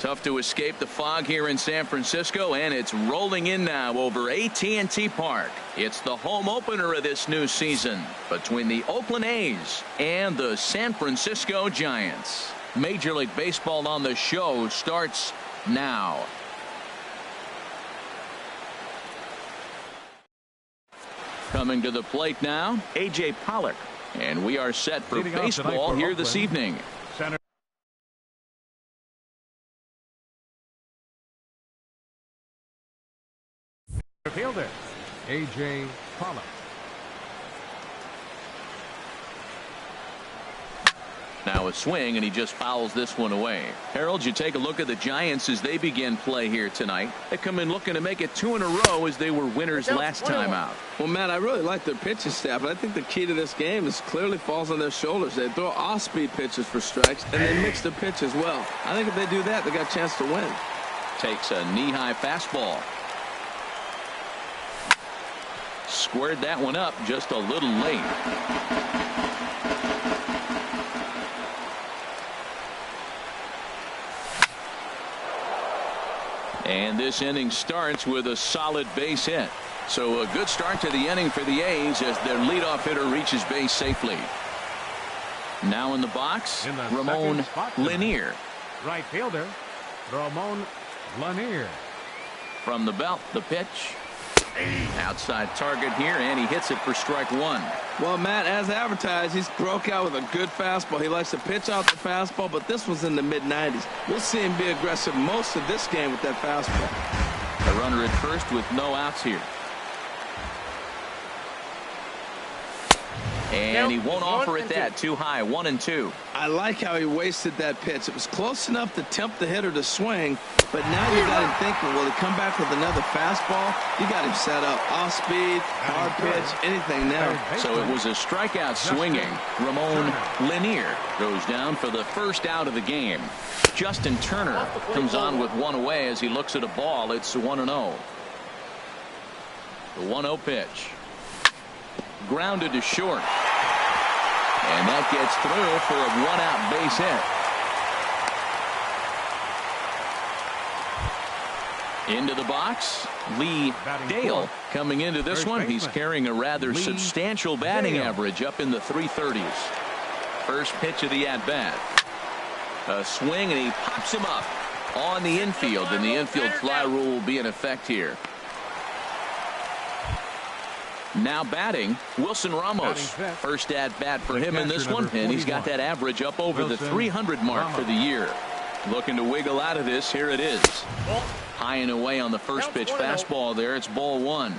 Tough to escape the fog here in San Francisco, and it's rolling in now over AT&T Park. It's the home opener of this new season between the Oakland A's and the San Francisco Giants. Major League Baseball on the show starts now. Coming to the plate now, A.J. Pollock. And we are set for baseball here this evening. Center fielder, A.J. Pollock. Now a swing, and he just fouls this one away. Harold, you take a look at the Giants as they begin play here tonight. They come in looking to make it 2 in a row as they were winners last time out. Well, Matt, I really like their pitching staff, but I think the key to this game is clearly falls on their shoulders. They throw off-speed pitches for strikes, and they mix the pitch as well. I think if they do that, they got a chance to win. Takes a knee-high fastball. Squared that one up just a little late. And this inning starts with a solid base hit. So a good start to the inning for the A's as their leadoff hitter reaches base safely. Now in the box, Ramon Lanier. Right fielder, Ramon Lanier. From the belt, the pitch. Outside target here, and he hits it for strike one. Well, Matt, as advertised, he's broke out with a good fastball. He likes to pitch out the fastball, but this was in the mid-90s. We'll see him be aggressive most of this game with that fastball. A runner at first with no outs here. And he won't offer it that. Too high. 1-2. I like how he wasted that pitch. It was close enough to tempt the hitter to swing, but now you got him thinking, will he come back with another fastball? You got him set up. Off speed, hard pitch, anything now. So it was a strikeout swinging. Ramon Lanier goes down for the first out of the game. Justin Turner comes on with one away as he looks at a ball. It's 1-0. The 1-0 pitch. Grounded to short. And that gets through for a one-out base hit. Into the box, Lee Dale coming into this one. He's carrying a rather substantial batting average up in the 330s. First pitch of the at-bat. A swing, and he pops him up on the infield, and the infield fly rule will be in effect here. Now batting, Wilson Ramos. First at bat for him in this one, and he's got that average up over the 300 mark for the year. Looking to wiggle out of this. Here it is. High and away on the first pitch fastball there. It's ball one.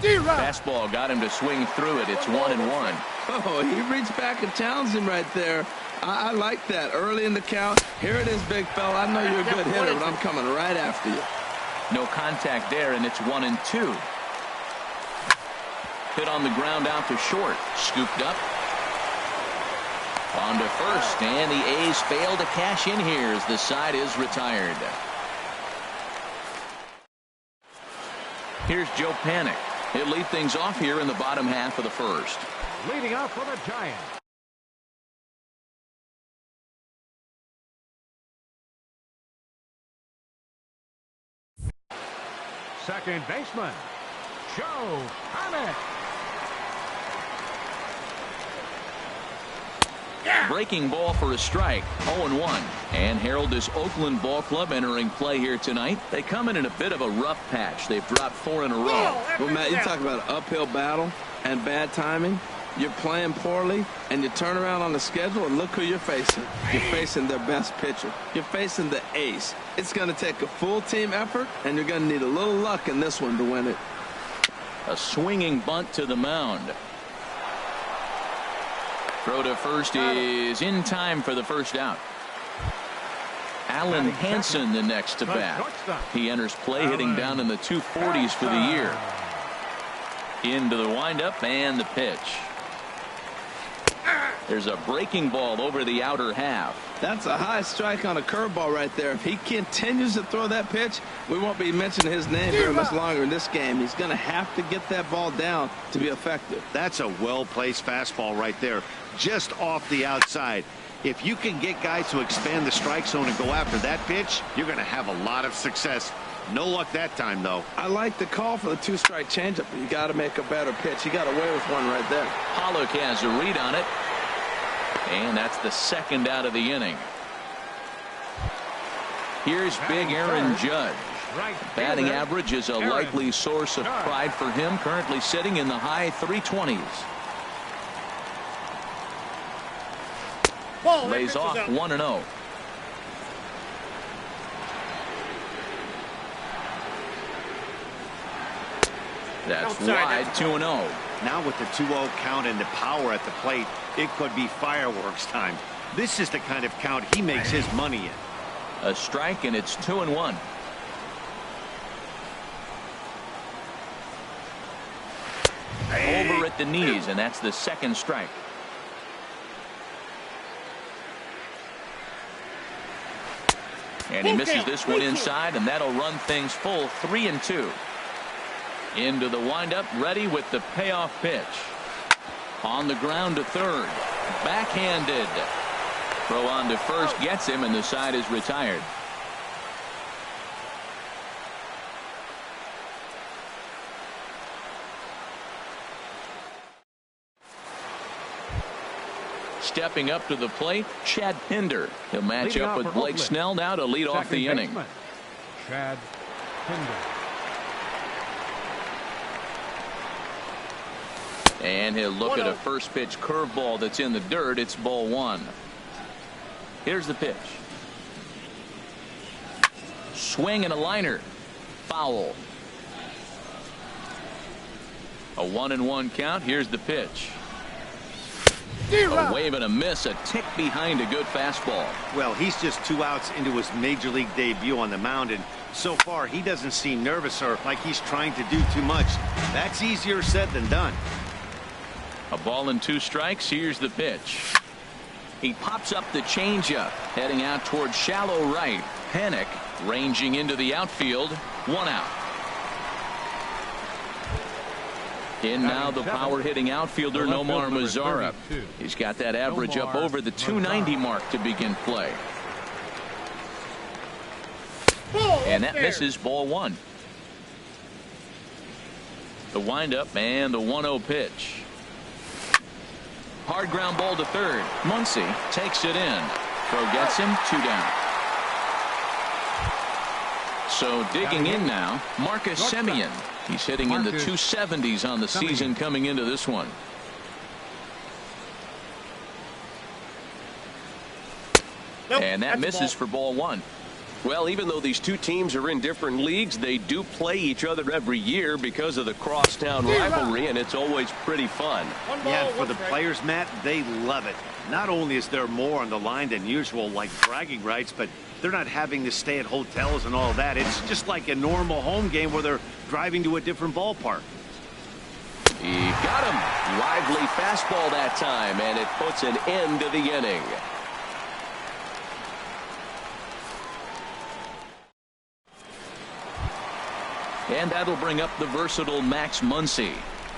Fastball got him to swing through it. It's 1-1. Oh, he reached back and challenged him right there. I like that. Early in the count. Here it is, big fella. I know you're a good hitter, but I'm coming right after you. No contact there, and it's 1-2. Hit on the ground out to short. Scooped up. On to first, and the A's fail to cash in here as the side is retired. Here's Joe Panik. He'll lead things off here in the bottom half of the first. Leading off for the Giants, second baseman, Joe Panik. Breaking ball for a strike. 0-1. And Harold, this Oakland ball club entering play here tonight. They come in a bit of a rough patch. They've dropped 4 in a row. Well, Matt, you talk about an uphill battle and bad timing. You're playing poorly, and you turn around on the schedule, and look who you're facing. You're facing their best pitcher. You're facing the ace. It's going to take a full team effort, and you're going to need a little luck in this one to win it. A swinging bunt to the mound. Throw to first is in time for the first out. Alan Hansen the next to bat. He enters play hitting down in the 240s for the year. Into the windup and the pitch. There's a breaking ball over the outer half. That's a high strike on a curveball right there. If he continues to throw that pitch, we won't be mentioning his name very much longer in this game. He's going to have to get that ball down to be effective. That's a well-placed fastball right there, just off the outside. If you can get guys to expand the strike zone and go after that pitch, you're going to have a lot of success. No luck that time, though. I like the call for the two-strike changeup, but you got to make a better pitch. He got away with one right there. Pollock has a read on it, and that's the second out of the inning. Here's big Aaron Judge. Batting average is a likely source of pride for him, currently sitting in the high 320s. Lays off 1-0. That's wide, 2-0. Now with the 2-0 count and the power at the plate, it could be fireworks time. This is the kind of count he makes his money in. A strike, and it's 2-1. Over at the knees, and that's the second strike. And he misses this one inside, and that'll run things full 3-2. Into the windup, ready with the payoff pitch. On the ground to third. Backhanded. Throw on to first gets him, and the side is retired. Stepping up to the plate, Chad Pinder. He'll match up with Blake Snell now to lead off the inning. Chad Pinder. And he'll look at a first pitch curveball that's in the dirt. It's ball one. Here's the pitch. Swing and a liner. Foul. A 1-1 count. Here's the pitch. A wave and a miss, a tick behind a good fastball. Well, he's just 2 outs into his major league debut on the mound, and so far he doesn't seem nervous or like he's trying to do too much. That's easier said than done. A ball and 2 strikes. Here's the pitch. He pops up the changeup, heading out towards shallow right. Panic ranging into the outfield. 1 out. In now the power-hitting outfielder Nomar Mazara. He's got that average up over the 290 mark to begin play. And that misses, ball one. The windup and the 1-0 pitch. Hard ground ball to third. Muncy takes it in. Throw gets him, 2 down. So digging in now, Marcus Semien. He's hitting in the 270s on the season coming into this one. And that misses for ball one. Well, even though these two teams are in different leagues, they do play each other every year because of the crosstown rivalry, and it's always pretty fun. Yeah, for the players, Matt, they love it. Not only is there more on the line than usual, like bragging rights, but they're not having to stay at hotels and all that. It's just like a normal home game where they're driving to a different ballpark. He got him. Lively fastball that time, and it puts an end to the inning. And that'll bring up the versatile Max Muncy.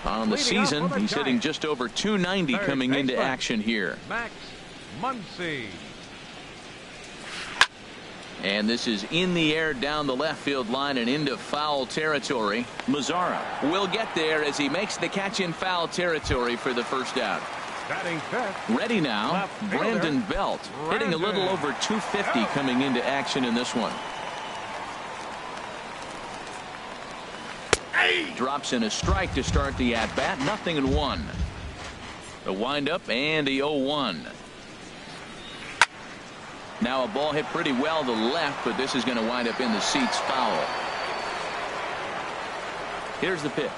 On the season, he's hitting just over 290 coming into action here. Max Muncy. And this is in the air down the left field line and into foul territory. Mazara will get there as he makes the catch in foul territory for the first out. Batting fifth. Ready now, Brandon Belt, hitting a little over 250 coming into action in this one. Drops in a strike to start the at-bat. 0-1. The windup and the 0-1. Now a ball hit pretty well to left, but this is going to wind up in the seats, foul. Here's the pitch.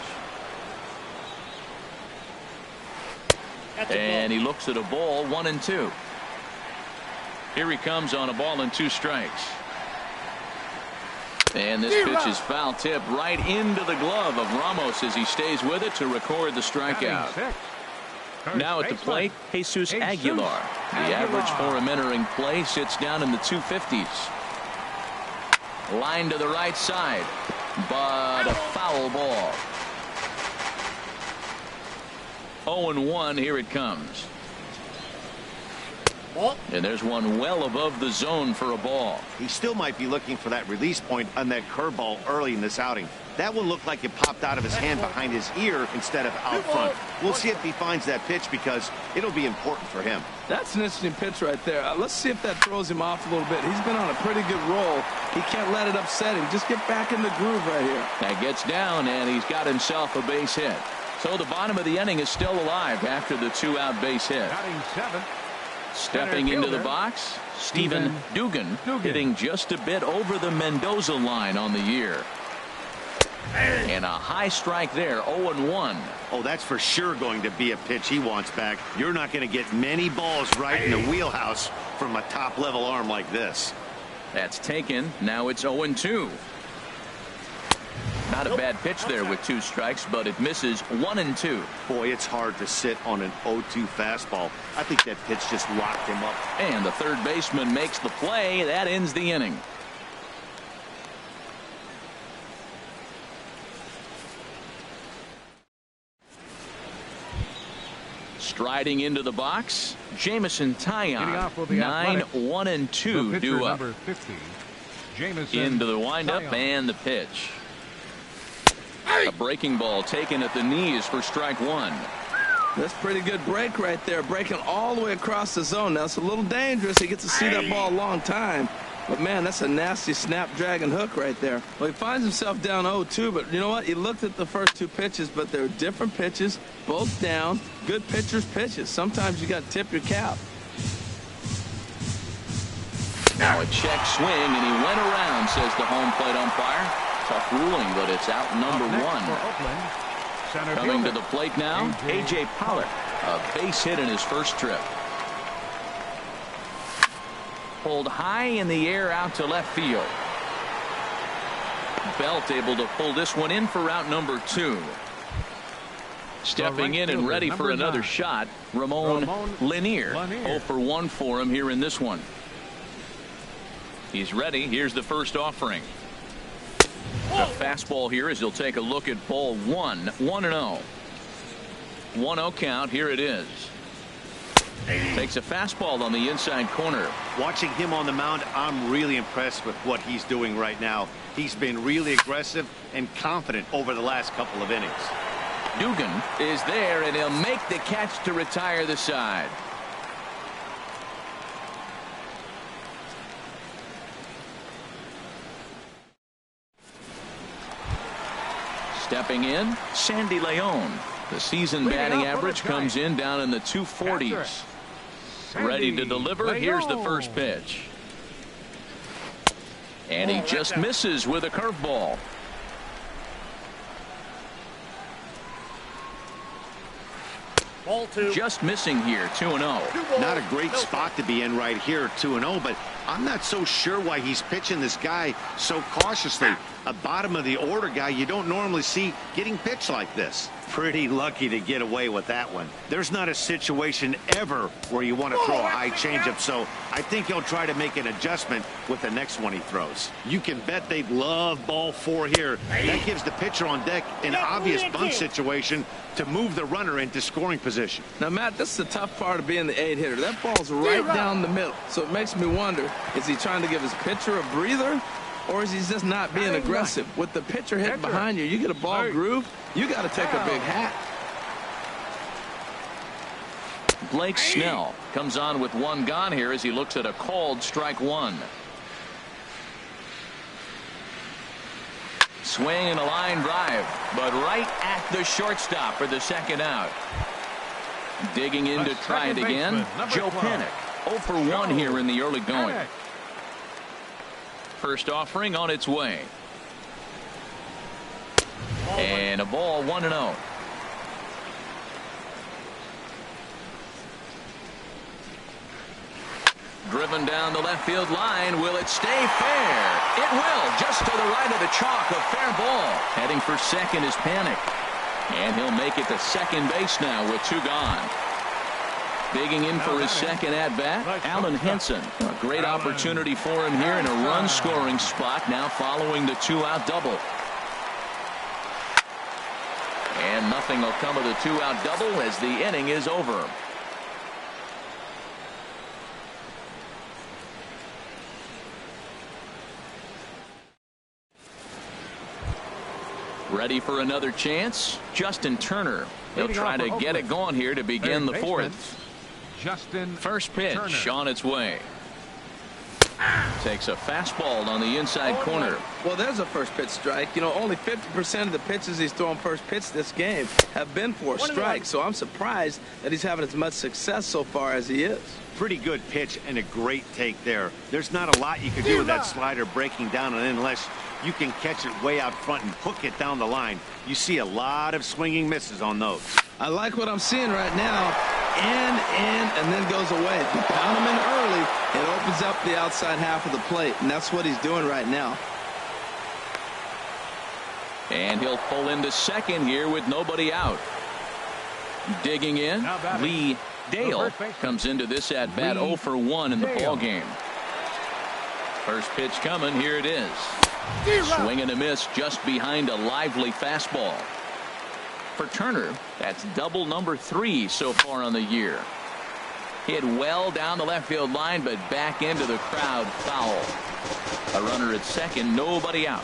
And he looks at a ball, 1-2. Here he comes on a ball and 2 strikes. And this pitch is foul tip right into the glove of Ramos as he stays with it to record the strikeout. Now at the plate, Jesus Aguilar. The average for him entering play sits down in the 250s. Line to the right side, but a foul ball. 0-1, here it comes. And there's one well above the zone for a ball. He still might be looking for that release point on that curveball early in this outing. That one looked like it popped out of his hand behind his ear instead of out front. We'll see if he finds that pitch because it'll be important for him. That's an interesting pitch right there. Let's see if that throws him off a little bit. He's been on a pretty good roll. He can't let it upset him. Just get back in the groove right here. That gets down, and he's got himself a base hit. So the bottom of the inning is still alive after the 2-out base hit. Batting seventh. Stepping into the box, Stephen Dugan, hitting just a bit over the Mendoza line on the year. And a high strike there, 0-1. Oh, that's for sure going to be a pitch he wants back. You're not going to get many balls right in the wheelhouse from a top-level arm like this. That's taken. Now it's 0-2. Not a bad pitch there with 2 strikes, but it misses 1-2. Boy, it's hard to sit on an 0-2 fastball. I think that pitch just locked him up. And the third baseman makes the play. That ends the inning. Striding into the box, Jamison Taillon. 9-1-2 due up. Into the windup and the pitch. A breaking ball taken at the knees for strike 1. That's pretty good break right there, breaking all the way across the zone. Now it's a little dangerous. He gets to see that ball a long time. But man, that's a nasty snapdragon hook right there. Well, he finds himself down 0-2, but you know what? He looked at the first 2 pitches, but they're different pitches, both down. Good pitchers' pitches. Sometimes you got to tip your cap. Now a check swing, and he went around, says the home plate umpire. Tough ruling, but it's out number 1. Coming to the plate now, A.J. Pollock. A base hit in his first trip. Pulled high in the air out to left field. Belt able to pull this one in for out number 2. Stepping in and ready for another shot, Ramon Lanier. 0 for 1 for him here in this one. He's ready. Here's the first offering. A fastball here as he'll take a look at ball 1. 1-0. 1-0 count. Here it is. Takes a fastball on the inside corner. Watching him on the mound, I'm really impressed with what he's doing right now. He's been really aggressive and confident over the last couple of innings. Dugan is there, and he'll make the catch to retire the side. Stepping in, Sandy Leon. The season batting average comes in down in the 240s. Ready to deliver. Here's the first pitch. And he just misses with a curveball. Just missing here, 2-0. Not a great spot to be in right here, 2-0, but I'm not so sure why he's pitching this guy so cautiously. A bottom of the order guy you don't normally see getting pitched like this. Pretty lucky to get away with that one. There's not a situation ever where you want to throw a high changeup, so I think he'll try to make an adjustment with the next one he throws. You can bet they'd love ball 4 here. That gives the pitcher on deck an obvious bunt situation to move the runner into scoring position. Now, Matt, this is the tough part of being the 8-hitter. That ball's right down the middle, so it makes me wonder, is he trying to give his pitcher a breather? Or is he just not being aggressive? With the pitcher hitting behind you, you get a ball groove, you got to take a big hat. Blake Snell comes on with 1 gone here as he looks at a called strike 1. Swing and a line drive, but right at the shortstop for the second out. Digging in to try it again, Joe Panik. 0 for 1 here in the early going. First offering on its way. And a ball, 1-0. Driven down the left field line. Will it stay fair? It will. Just to the right of the chalk. A fair ball. Heading for second is Panik. And he'll make it to second base now with 2 gone. Digging in for his second at-bat, Alan Henson. A great opportunity for him here in a run-scoring spot now following the 2-out double. And nothing will come of the 2-out double as the inning is over. Ready for another chance? Justin Turner. He'll try to get it going here to begin the fourth. Justin First pitch Turner. on its way. Takes a fastball on the inside corner. Well, there's a first pitch strike. You know, only 50% of the pitches he's throwing first pitch this game have been for a strike. So I'm surprised that he's having as much success so far as he is. Pretty good pitch and a great take there. There's not a lot you can do with that slider breaking down and in unless you can catch it way out front and hook it down the line. You see a lot of swinging misses on those. I like what I'm seeing right now. And then goes away. If you pound him in early, it opens up the outside half of the plate, and that's what he's doing right now. And he'll pull into second here with nobody out. Digging in, Lee Dale comes into this at bat 0 for 1 in the ball game. First pitch coming, here it is. Swing and a miss just behind a lively fastball. For Turner, that's double number 3 so far on the year. Hit well down the left field line, but back into the crowd foul. A runner at second, nobody out.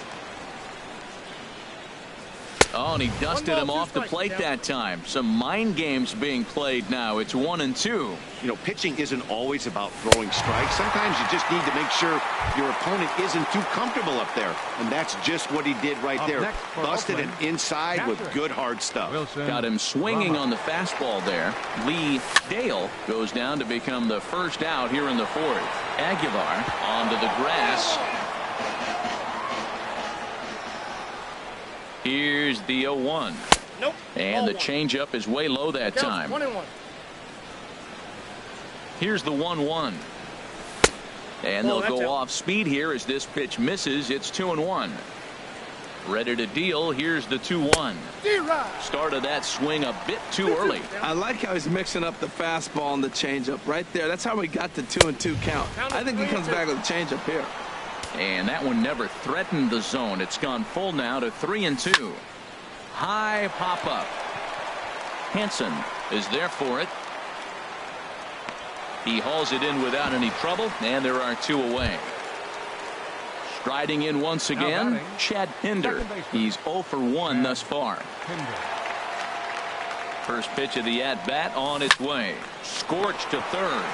Oh, and he dusted him off the plate that time. Some mind games being played now. It's 1-2. You know, pitching isn't always about throwing strikes. Sometimes you just need to make sure your opponent isn't too comfortable up there. And that's just what he did right there. Busted it inside with good hard stuff. Got him swinging on the fastball there. Lee Dale goes down to become the first out here in the fourth. Aguilar onto the grass. Here's the 0-1. Nope. And the changeup is way low that time. 1-1. Here's the 1-1. And they'll go off speed here as this pitch misses. It's 2-1. Ready to deal. Here's the 2-1. Started that swing a bit too early. I like how he's mixing up the fastball and the changeup right there. That's how we got the 2-2 count. I think he comes back with a changeup here. And that one never threatened the zone. It's gone full now to 3-2. High pop up. Hansen is there for it. He hauls it in without any trouble, and there are 2 away. Striding in once again, Chad Pinder. He's 0 for 1 thus far. First pitch of the at bat on its way. Scorch to third.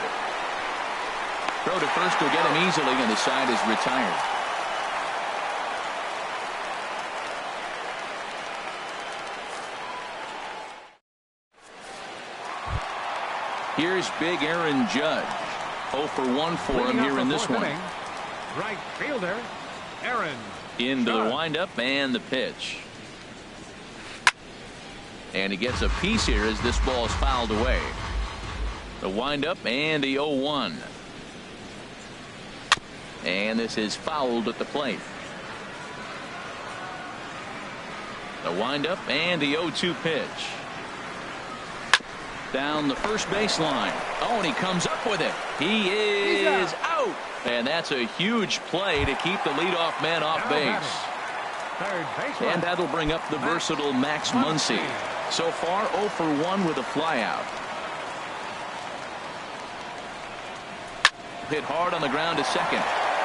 Throw to first will get him easily, and the side is retired. Here's big Aaron Judge. 0 for 1 for him here in this one. Right fielder, Aaron. Into the windup and the pitch. And he gets a piece here as this ball is fouled away. The windup and the 0-1. And this is fouled at the plate. The windup and the 0-2 pitch. Down the first baseline. Oh, and he comes up with it. He is out. And that's a huge play to keep the leadoff man off base. And that'll bring up the versatile Max Muncy. So far 0 for 1 with a flyout. Hit hard on the ground to second.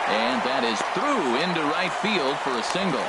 And that is through into right field for a single.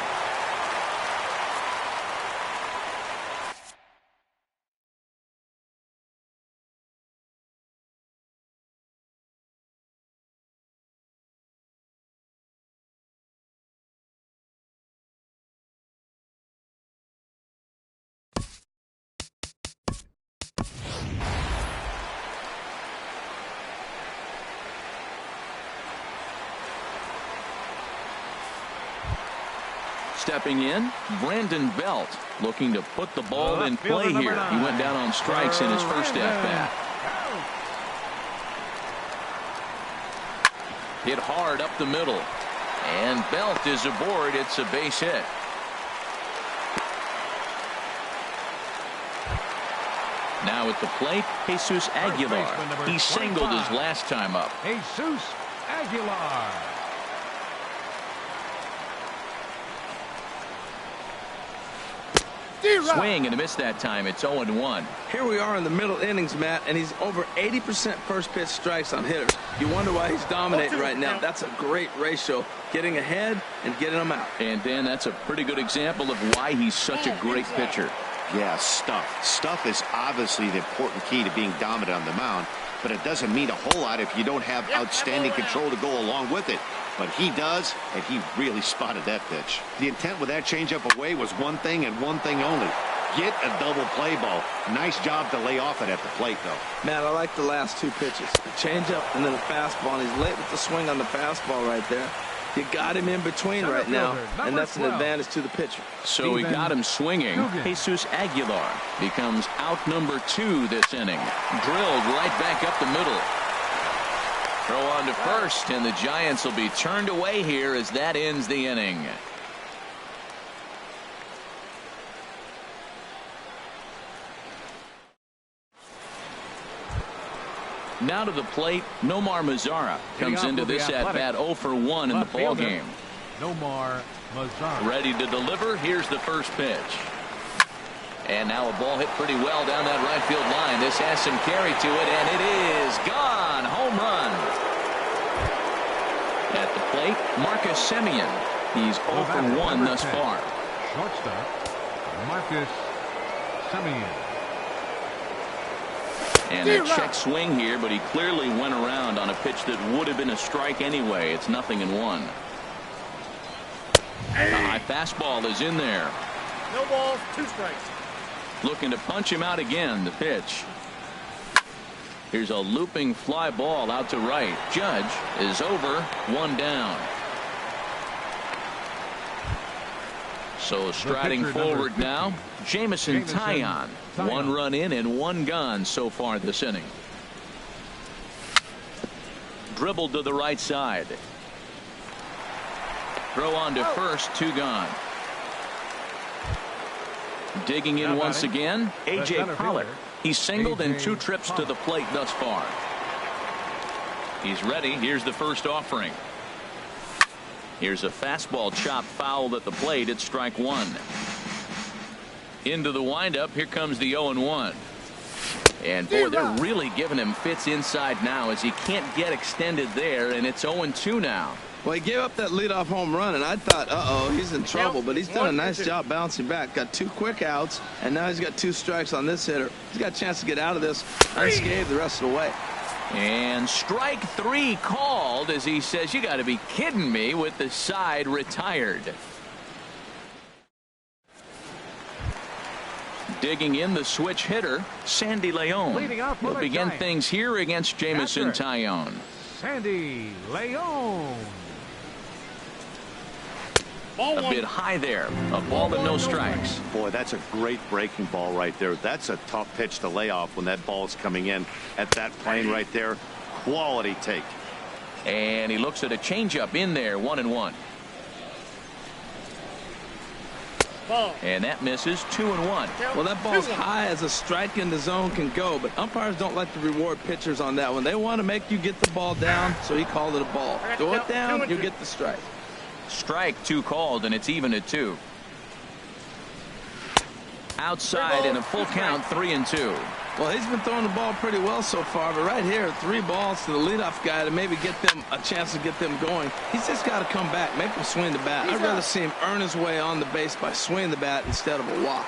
Stepping in, Brandon Belt looking to put the ball in play here. He went down on strikes in his first at-bat. Hit hard up the middle. And Belt is aboard. It's a base hit. Now at the plate, Jesus Aguilar. He singled his last time up. Jesus Aguilar. Swing and a miss that time. It's 0-1. Here we are in the middle innings, Matt, and he's over 80% first pitch strikes on hitters. You wonder why he's dominating right now. That's a great ratio, getting ahead and getting them out. And Dan, that's a pretty good example of why he's such a great pitcher. Yeah, stuff. Stuff is obviously the important key to being dominant on the mound, but it doesn't mean a whole lot if you don't have outstanding control to go along with it. But he does, and he really spotted that pitch. The intent with that changeup away was one thing and one thing only. Get a double play ball. Nice job to lay off it at the plate, though. Matt, I like the last two pitches. The changeup and then a fastball. And he's late with the swing on the fastball right there. You got him in between right now, and that's an advantage to the pitcher. So he got him swinging. Jesus Aguilar becomes out number 2 this inning. Drilled right back up the middle. Throw on to first, and the Giants will be turned away here as that ends the inning. Now to the plate, Nomar Mazara comes into this at-bat 0 for 1 in the ball game. Nomar Mazara. Ready to deliver. Here's the first pitch. And now a ball hit pretty well down that right field line. This has some carry to it, and it is gone. Home run. At the plate, Marcus Semien. He's 0 for 1 thus far. Shortstop, Marcus Semien. And a check swing here, but he clearly went around on a pitch that would have been a strike anyway. It's 0-1. The high fastball is in there. No balls, 2 strikes. Looking to punch him out again. The pitch. Here's a looping fly ball out to right. Judge is over, 1 down. So striding forward now, Jameson Taillon. 1 run in and 1 gone so far this inning. Dribbled to the right side. Throw on to first, 2 gone. Digging in once again, A.J. Pollock. He's singled in 2 trips to the plate thus far. He's ready. Here's the first offering. Here's a fastball chopped foul at the plate. It's strike 1. Into the windup. Here comes the 0-1. And boy, they're really giving him fits inside now as he can't get extended there, and it's 0-2 now. Well, he gave up that leadoff home run, and I thought, uh-oh, he's in trouble. But he's done a nice job bouncing back. Got 2 quick outs, and now he's got 2 strikes on this hitter. He's got a chance to get out of this unscathed the rest of the way. And strike 3 called as he says, you got to be kidding me, with the side retired. Digging in the switch hitter, Sandy Leon. Will begin things here against Jameson Taillon. Sandy Leon. A bit high there. A ball and no strikes. Boy, that's a great breaking ball right there. That's a tough pitch to lay off when that ball's coming in at that plane right there. Quality take. And he looks at a changeup in there, 1-1. And that misses, 2-1. Well, that ball's high as a strike in the zone can go, but umpires don't like to reward pitchers on that one. They want to make you get the ball down, so he called it a ball. Throw it down, you get the strike. Strike 2 called, and it's even at 2. Outside in a full count, 3-2. Well, he's been throwing the ball pretty well so far, but right here, 3 balls to the leadoff guy to maybe get them a chance to get them going. He's just got to come back, make him swing the bat. I'd rather see him earn his way on the base by swinging the bat instead of a walk.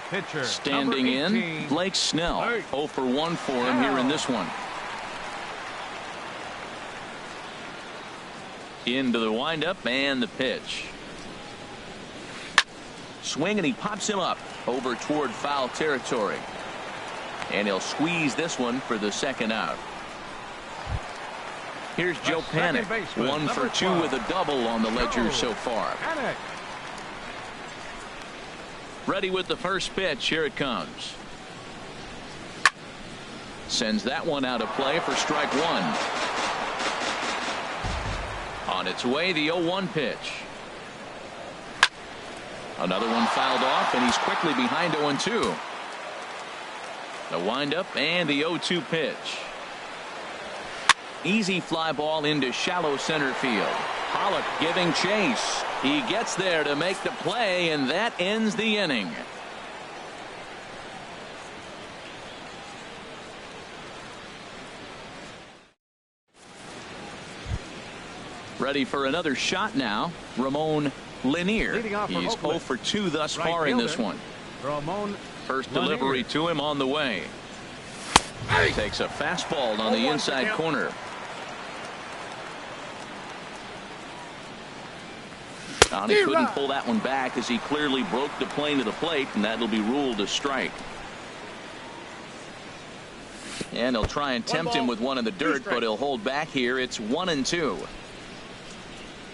Pitcher, standing in, Blake Snell. 0 for 1 for him here in this one. Into the windup and the pitch. Swing, and he pops him up over toward foul territory. And he'll squeeze this one for the second out. Here's Joe Panik. 1 for 2 with a double on the ledger so far. Ready with the first pitch. Here it comes. Sends that one out of play for strike 1. On its way, the 0-1 pitch. Another one fouled off, and he's quickly behind 0-2. The windup and the 0-2 pitch. Easy fly ball into shallow center field. Pollock giving chase. He gets there to make the play, and that ends the inning. Ready for another shot now, Ramon Lanier. He's 0 for 2 thus far in this one. First delivery to him on the way. Takes a fastball on the inside corner. He couldn't pull that one back as he clearly broke the plane to the plate, and that'll be ruled a strike. And he'll try and tempt him with one in the dirt, but he'll hold back here. It's 1-2.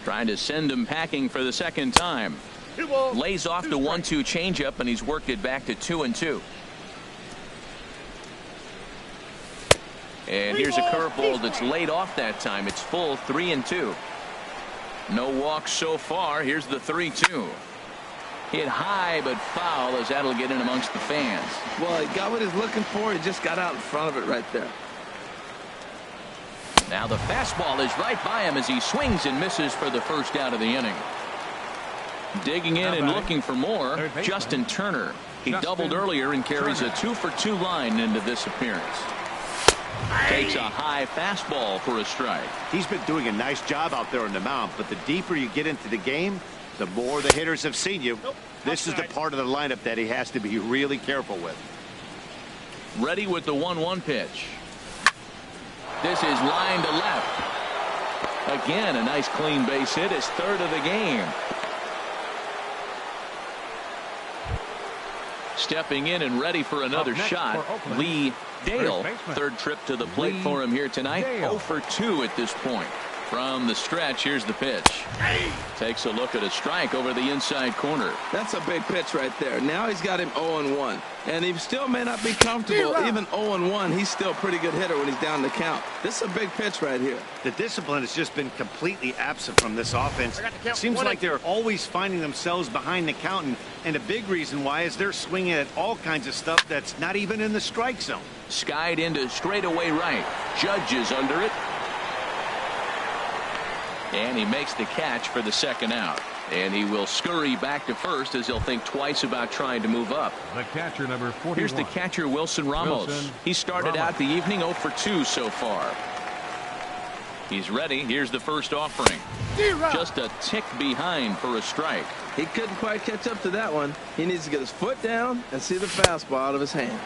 Trying to send him packing for the second time. Lays off the 1-2 changeup, and he's worked it back to 2-2. And here's a curveball that's laid off that time. It's full 3-2. No walks so far. Here's the 3-2. Hit high but foul, as that'll get in amongst the fans. Well, he got what he's looking for. He just got out in front of it right there. Now the fastball is right by him as he swings and misses for the first out of the inning. Digging in and looking for more, Justin Turner. He doubled earlier and carries a 2 for 2 line into this appearance. Takes a high fastball for a strike. He's been doing a nice job out there on the mound, but the deeper you get into the game, the more the hitters have seen you. This is the part of the lineup that he has to be really careful with. Ready with the 1-1 pitch. This is line to left. Again, a nice clean base hit, his third of the game. Stepping in and ready for another shot, Lee Dale. Third trip to the plate for him here tonight. 0 for 2 at this point. From the stretch, here's the pitch. Takes a look at a strike over the inside corner. That's a big pitch right there. Now he's got him 0-1. And he still may not be comfortable. Even 0-1, he's still a pretty good hitter when he's down the count. This is a big pitch right here. The discipline has just been completely absent from this offense. Seems like they're always finding themselves behind the count. And a big reason why is they're swinging at all kinds of stuff that's not even in the strike zone. Skied into straightaway right. Judge is under it. And he makes the catch for the second out. And he will scurry back to first as he'll think twice about trying to move up. The catcher, number 41. Here's the catcher, Wilson Ramos. He started out the evening 0 for 2 so far. He's ready. Here's the first offering. Just a tick behind for a strike. He couldn't quite catch up to that one. He needs to get his foot down and see the fastball out of his hand.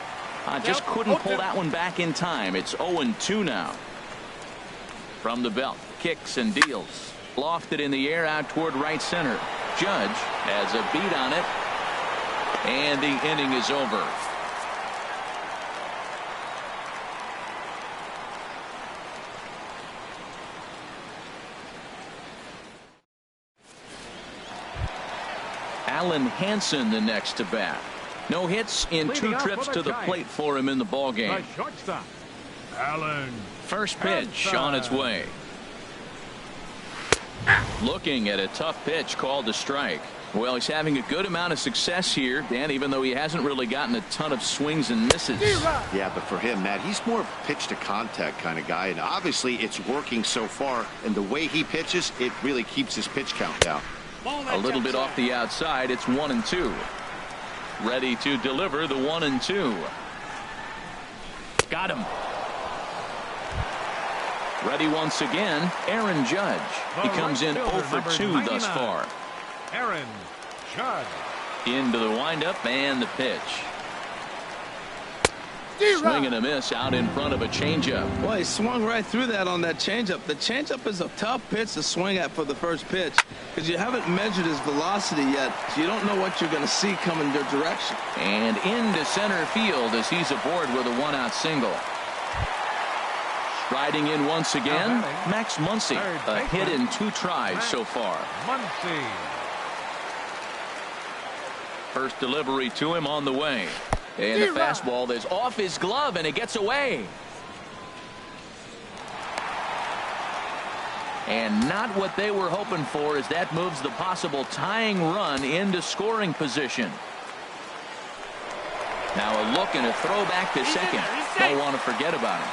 Just couldn't pull that one back in time. It's 0-2 now. From the belt, kicks and deals. Lofted in the air out toward right center. Judge has a beat on it. And the inning is over. Alan Hansen the next to bat. No hits in 2 trips to the plate for him in the ballgame. Shortstop, Alan. First pitch on its way. Looking at a tough pitch called a strike. Well, he's having a good amount of success here, Dan, even though he hasn't really gotten a ton of swings and misses. Yeah, but for him, Matt, he's more of a pitch to contact kind of guy, and obviously it's working so far, and the way he pitches, it really keeps his pitch count down. A little bit off the outside. It's 1-2. Ready to deliver the 1-2. Got him. Ready once again, Aaron Judge. He comes in 0 for 2 thus far. Aaron Judge. Into the windup and the pitch. Swing and a miss out in front of a changeup. Well, he swung right through that on that changeup. The changeup is a tough pitch to swing at for the first pitch because you haven't measured his velocity yet, so you don't know what you're going to see coming your direction. And into center field as he's aboard with a 1-out single. Riding in once again, Max Muncy. A hit in 2 tries so far. Muncy. First delivery to him on the way. And the fastball is off his glove, and it gets away. And not what they were hoping for, as that moves the possible tying run into scoring position. Now a look and a throw back to second. Don't want to forget about him.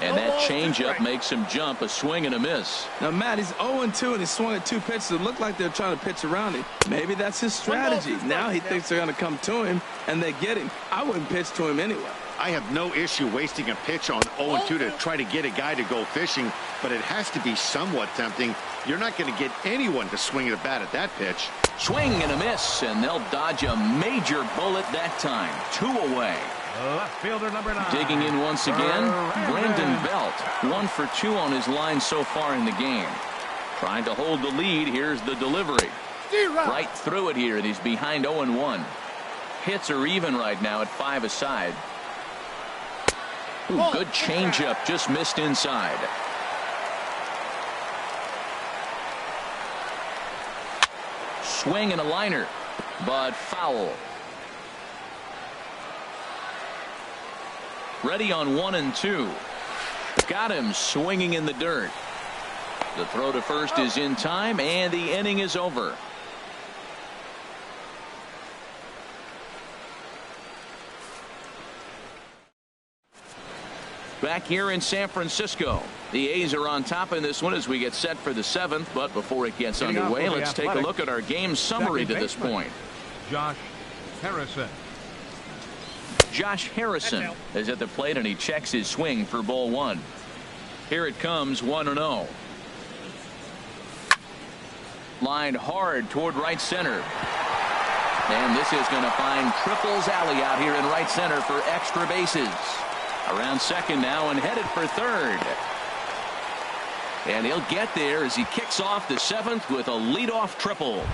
And that changeup makes him jump. A swing and a miss. Now, Matt, he's 0-2, and he swung at 2 pitches. It looked like they're trying to pitch around him. Maybe that's his strategy. Now he thinks they're going to come to him, and they get him. I wouldn't pitch to him anyway. I have no issue wasting a pitch on 0-2 to try to get a guy to go fishing, but it has to be somewhat tempting. You're not going to get anyone to swing at a bat at that pitch. Swing and a miss, and they'll dodge a major bullet that time. 2 away. Left fielder number 9. Digging in once again, Brandon Belt. 1 for 2 on his line so far in the game. Trying to hold the lead. Here's the delivery. Right through it here, and he's behind 0-1. Hits are even right now at 5 aside. Ooh, good changeup, just missed inside. Swing and a liner, but foul. Ready on 1 and 2. Got him swinging in the dirt. The throw to first is in time, and the inning is over. Back here in San Francisco, the A's are on top in this one as we get set for the 7th. But before it gets underway, let's take a look at our game summary to this point. Josh Harrison. Josh Harrison is at the plate, and he checks his swing for ball 1. Here it comes, 1-0. Lined hard toward right center. And this is going to find Triples Alley out here in right center for extra bases. Around second now and headed for third. And he'll get there as he kicks off the 7th with a leadoff triple.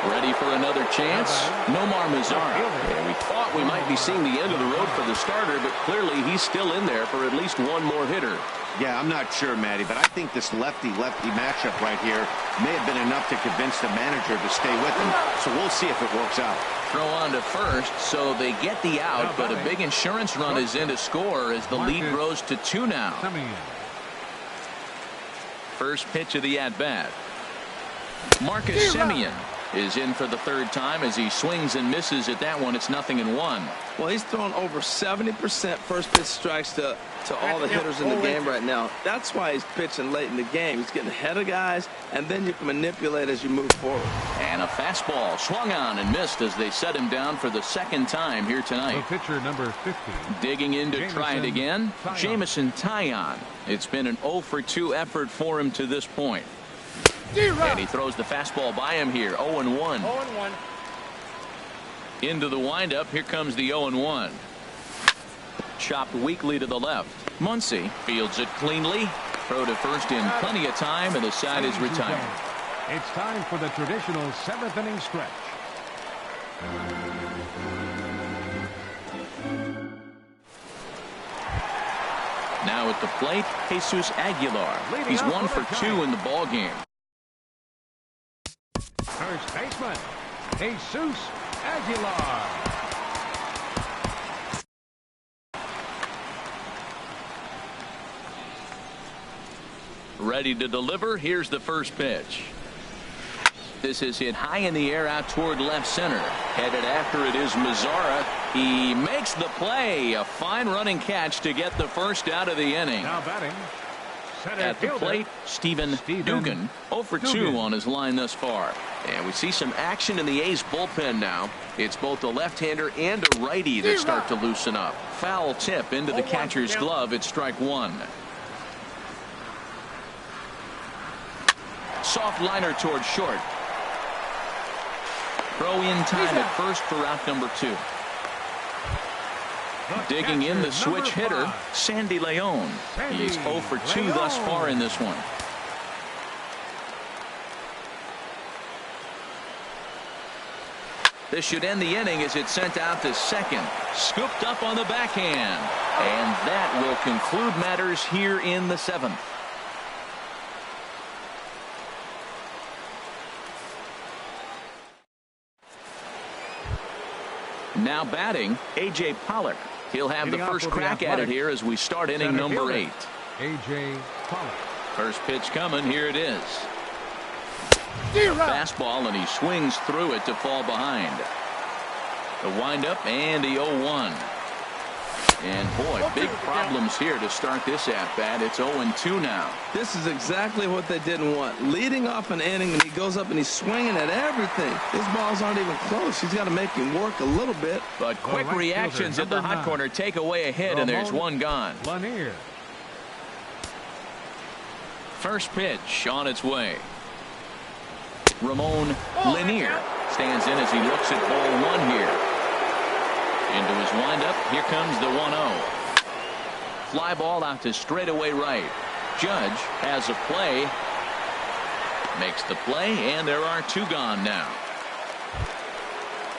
Ready for another chance? Nomar Mazara. And we thought we might be seeing the end of the road for the starter, but clearly he's still in there for at least one more hitter. Yeah, I'm not sure, Matty, but I think this lefty-lefty matchup right here may have been enough to convince the manager to stay with him. So we'll see if it works out. Throw on to first, so they get the out, but a big insurance run is in to score as the lead grows to 2 now. First pitch of the at-bat. Marcus Semien is in for the 3rd time as he swings and misses at that one. It's 0-1. Well, he's thrown over 70% first pitch strikes to all the hitters in the game right now. That's why he's pitching late in the game. He's getting ahead of guys, and then you can manipulate as you move forward. And a fastball swung on and missed as they set him down for the 2nd time here tonight. The pitcher number 50. Digging in to try it again, Jameson Taillon. It's been an 0 for 2 effort for him to this point. And he throws the fastball by him here. 0-1. 0-1. Into the windup. Here comes the 0-1. Chopped weakly to the left. Muncy fields it cleanly. Throw to first in plenty of time, and the side is retired. It's time for the traditional 7th inning stretch. Now at the plate, Jesus Aguilar. He's 1 for 2 in the ball game. First baseman, Jesus Aguilar. Ready to deliver. Here's the first pitch. This is hit high in the air out toward left center. Headed after it is Mazara. He makes the play. A fine running catch to get the first out of the inning. Now batting. At the plate, Stephen Dugan. 0 for 2 on his line thus far. And we see some action in the A's bullpen now. It's both a left-hander and a righty that start to loosen up. Foul tip into the catcher's glove. It's strike 1. Soft liner toward short. Throw in time at first for out number 2. Digging in the switch hitter, Sandy Leon. He's 0 for 2 thus far in this one. This should end the inning as it's sent out to second. Scooped up on the backhand. And that will conclude matters here in the 7th. Now batting, A.J. Pollock. He'll have the first crack at it here as we start inning number 8. A.J. Pollock. First pitch coming. Here it is. Fastball, and he swings through it to fall behind. The windup and the 0-1. And boy, big problems here to start this at-bat. It's 0-2 now. This is exactly what they didn't want. Leading off an inning, and he goes up and he's swinging at everything. His balls aren't even close. He's got to make him work a little bit. But quick reactions at the hot corner take away a hit, and there's one gone. Lanier. First pitch on its way. Ramon Lanier stands in as he looks at ball one here. Into his windup, here comes the 1-0. Fly ball out to straightaway right. Judge has a play. Makes the play, and there are two gone now.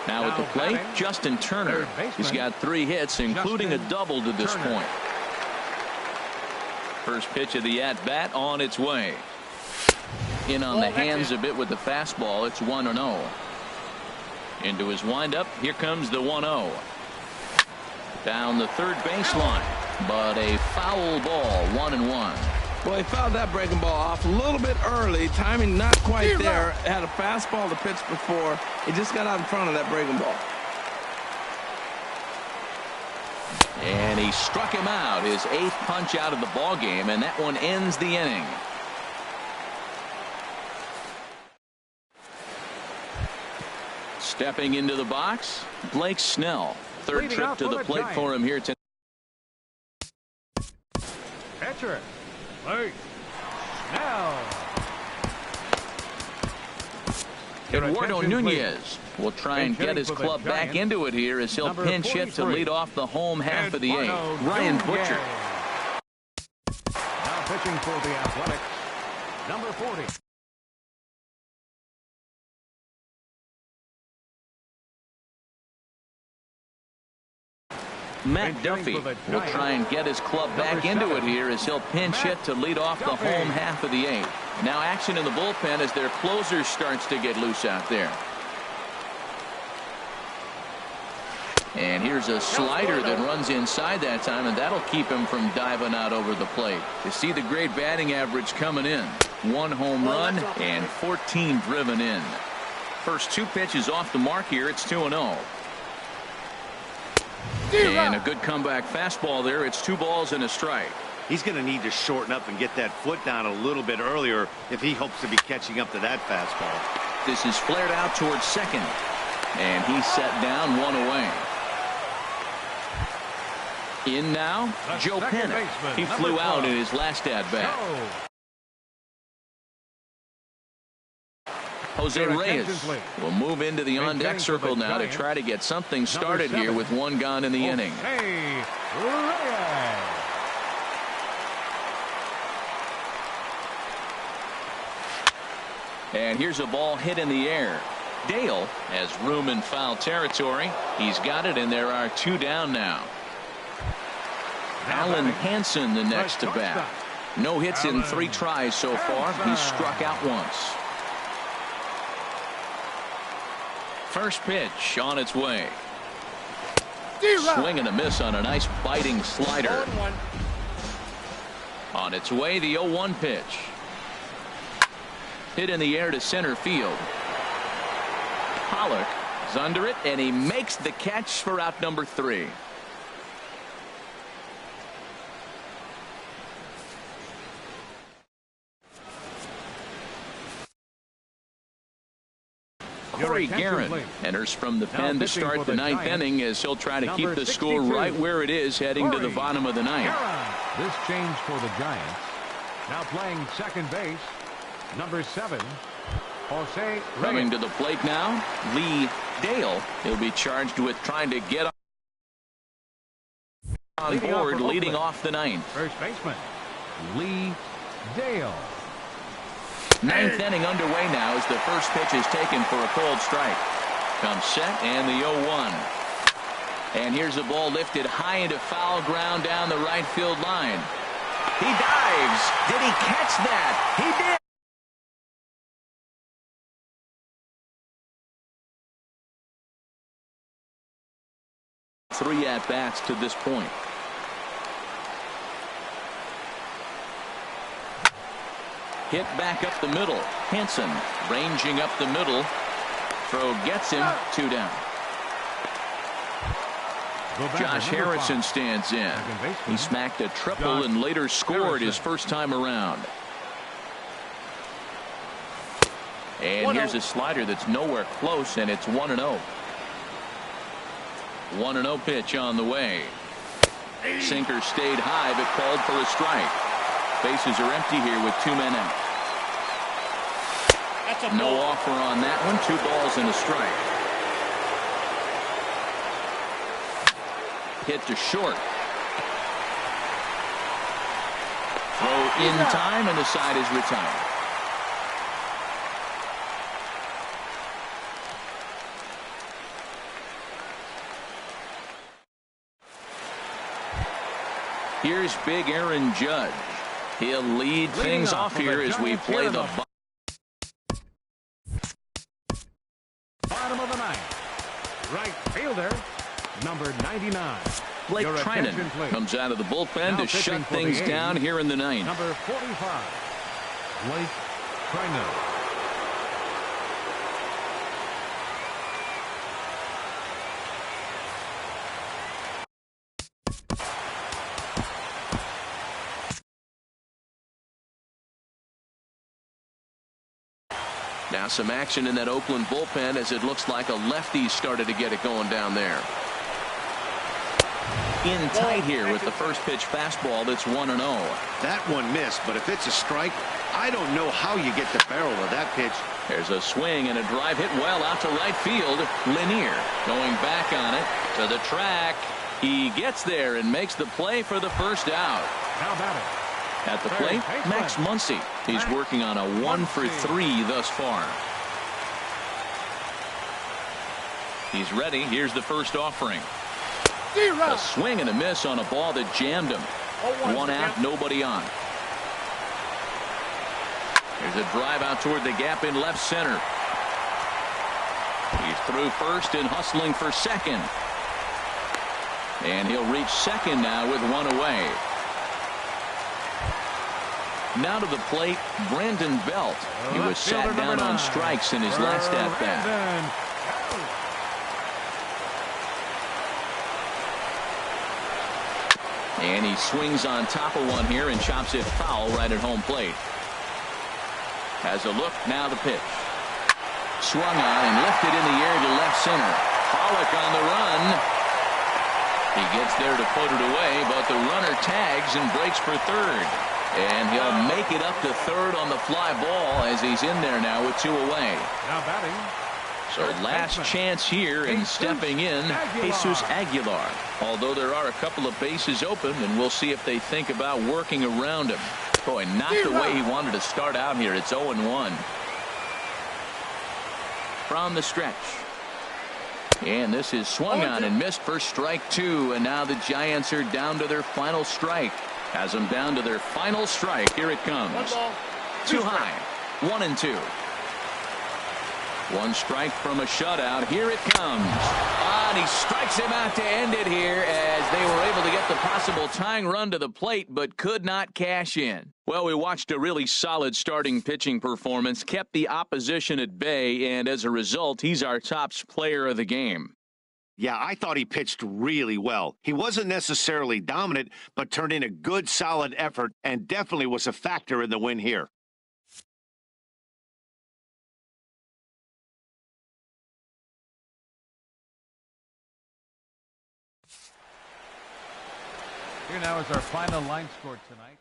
Now at the plate, Justin Turner. He's got 3 hits, including a double to this point. First pitch of the at-bat on its way. In on the hands a bit with the fastball. It's 1-0. Into his windup, here comes the 1-0. Down the third baseline, but a foul ball, 1-1. Well, he fouled that breaking ball off a little bit early. Timing not quite there. Had a fastball to pitch before. He just got out in front of that breaking ball. And he struck him out, his 8th punch out of the ball game, and that one ends the inning. Stepping into the box, Blake Snell. Third trip to the plate for him here tonight. Catcher, Blake Snell. Eduardo Nunez will try and get his club back into it here as he'll pinch hit to lead off the home half of the 8th. Ryan Butcher. Now pitching for the Athletics, number 40. Matt Duffy will try and get his club back into it here as he'll pinch hit to lead off the home half of the 8th. Now action in the bullpen as their closer starts to get loose out there. And here's a slider that runs inside that time, and that'll keep him from diving out over the plate. You see the great batting average coming in. 1 home run and 14 driven in. First 2 pitches off the mark here. It's 2-0. And a good comeback fastball there. It's 2 balls and a strike. He's going to need to shorten up and get that foot down a little bit earlier if he hopes to be catching up to that fastball. This is flared out towards second. And he's set down 1 away. In now, Joe Penna. He flew out in his last at-bat. Jose Reyes will move into the on-deck circle now to try to get something started here with 1 gone in the inning. And here's a ball hit in the air. Dale has room in foul territory. He's got it, and there are 2 down now. Alan Hansen the next to bat. No hits in 3 tries so far. He's struck out once. First pitch on its way. Swing and a miss on a nice biting slider. On its way, the 0-1 pitch. Hit in the air to center field. Pollock is under it, and he makes the catch for out number 3. Corey Guerin enters from the pen to start the 9th inning as he'll try to keep the score right where it is heading to the bottom of the 9th. This change for the Giants. Now playing second base, number 7, Jose Reyes. Coming to the plate now, Lee Dale. He'll be charged with trying to get on board, leading off the 9th. First baseman, Lee Dale. 9th inning underway now as the first pitch is taken for a cold strike. Comes set and the 0-1. And here's a ball lifted high into foul ground down the right field line. He dives. Did he catch that? He did. Three at-bats to this point. Hit back up the middle. Hansen ranging up the middle. Throw gets him. 2 down. Josh Harrison stands in. He smacked a triple and later scored his first time around. And here's a slider that's nowhere close, and it's 1-0. 1-0 pitch on the way. Sinker stayed high, but called for a strike. Bases are empty here with 2 men out. No offer on that one. 2 balls and a strike. Hit to short. Throw in time, and the side is retired. Here's big Aaron Judge. He'll lead things off here as we play the bottom of the ninth. Right fielder, number 99. Blake Trinan comes out of the bullpen to shut things down here in the ninth. Number 45, Blake Trinan. Now some action in that Oakland bullpen as it looks like a lefty started to get it going down there. In tight here with the first pitch fastball that's 1-0. That one missed, but if it's a strike, I don't know how you get the barrel of that pitch. There's a swing and a drive hit well out to right field. Lanier going back on it to the track. He gets there and makes the play for the first out. How about it? At the plate, Max Muncy. He's working on a 1 for 3 thus far. He's ready. Here's the first offering. A swing and a miss on a ball that jammed him. 1 out, nobody on. There's a drive out toward the gap in left center. He's through first and hustling for second. And he'll reach second now with 1 away. Now to the plate, Brandon Belt. He was sat down on strikes in his last at-bat. And he swings on top of one here and chops it foul right at home plate. Has a look, now the pitch. Swung on and lifted in the air to left center. Pollock on the run. He gets there to put it away, but the runner tags and breaks for third. And he'll make it up to third on the fly ball as he's in there now with 2 away. Now batting. So last chance here and stepping in, Jesus Aguilar. Although there are a couple of bases open, and we'll see if they think about working around him. Boy, not the way he wanted to start out here. It's 0-1. From the stretch. And this is swung on and missed for strike 2. And now the Giants are down to their final strike. Has them down to their final strike. Here it comes. 2 high. 1-2. 1 strike from a shutout. Here it comes. And he strikes him out to end it here as they were able to get the possible tying run to the plate but could not cash in. Well, we watched a really solid starting pitching performance, kept the opposition at bay, and as a result, he's our top player of the game. Yeah, I thought he pitched really well. He wasn't necessarily dominant, but turned in a good, solid effort and definitely was a factor in the win here. Here now is our final line score tonight.